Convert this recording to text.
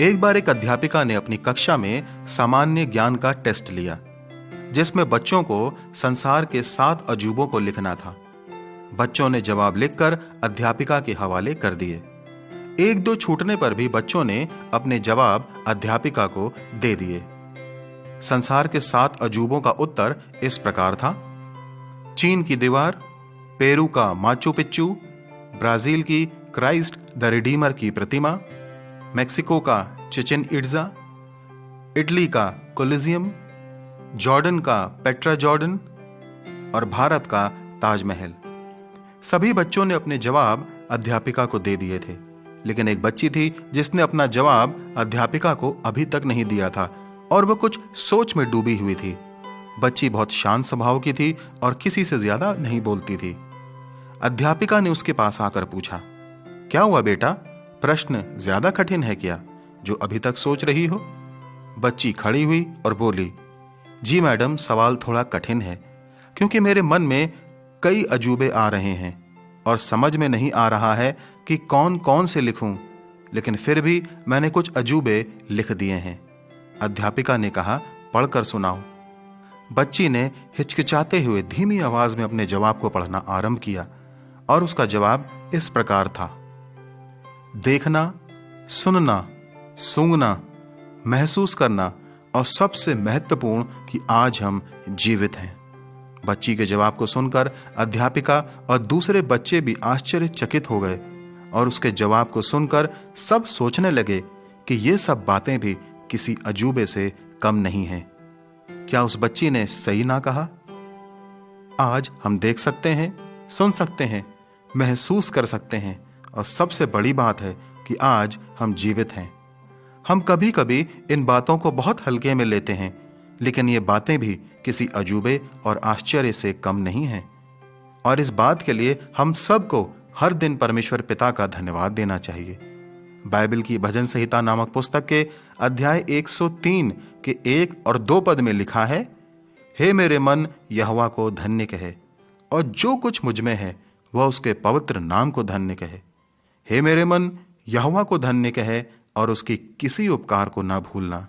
एक बार एक अध्यापिका ने अपनी कक्षा में सामान्य ज्ञान का टेस्ट लिया, जिसमें बच्चों को संसार के 7 अजूबों को लिखना था। बच्चों ने जवाब लिखकर अध्यापिका के हवाले कर दिए। एक दो छूटने पर भी बच्चों ने अपने जवाब अध्यापिका को दे दिए। संसार के 7 अजूबों का उत्तर इस प्रकार था: चीन की दीवार, पेरू का माचू पिच्चू, ब्राजील की क्राइस्ट द रिडीमर की प्रतिमा, मेक्सिको का चिचेन इट्जा, इटली का कोलिजियम, जॉर्डन का पेट्रा जॉर्डन और भारत का ताजमहल। सभी बच्चों ने अपने जवाब अध्यापिका को दे दिए थे, लेकिन एक बच्ची थी जिसने अपना जवाब अध्यापिका को अभी तक नहीं दिया था और वह कुछ सोच में डूबी हुई थी। बच्ची बहुत शांत स्वभाव की थी और किसी से ज्यादा नहीं बोलती थी। अध्यापिका ने उसके पास आकर पूछा, क्या हुआ बेटा, प्रश्न ज्यादा कठिन है क्या जो अभी तक सोच रही हो? बच्ची खड़ी हुई और बोली, जी मैडम, सवाल थोड़ा कठिन है क्योंकि मेरे मन में कई अजूबे आ रहे हैं और समझ में नहीं आ रहा है कि कौन कौन से लिखूं, लेकिन फिर भी मैंने कुछ अजूबे लिख दिए हैं। अध्यापिका ने कहा, पढ़कर सुनाओ। बच्ची ने हिचकिचाते हुए धीमी आवाज में अपने जवाब को पढ़ना आरंभ किया और उसका जवाब इस प्रकार था: देखना, सुनना, सूंघना, महसूस करना और सबसे महत्वपूर्ण कि आज हम जीवित हैं। बच्ची के जवाब को सुनकर अध्यापिका और दूसरे बच्चे भी आश्चर्यचकित हो गए और उसके जवाब को सुनकर सब सोचने लगे कि ये सब बातें भी किसी अजूबे से कम नहीं हैं। क्या उस बच्ची ने सही ना कहा? आज हम देख सकते हैं, सुन सकते हैं, महसूस कर सकते हैं और सबसे बड़ी बात है कि आज हम जीवित हैं। हम कभी कभी इन बातों को बहुत हल्के में लेते हैं, लेकिन ये बातें भी किसी अजूबे और आश्चर्य से कम नहीं हैं। और इस बात के लिए हम सबको हर दिन परमेश्वर पिता का धन्यवाद देना चाहिए। बाइबल की भजन संहिता नामक पुस्तक के अध्याय 103 के 1 और 2 पद में लिखा है, हे मेरे मन यहोवा को धन्य कहे और जो कुछ मुझ में है वह उसके पवित्र नाम को धन्य कहे। हे मेरे मन यहोवा को धन्य कहे और उसकी किसी उपकार को ना भूलना।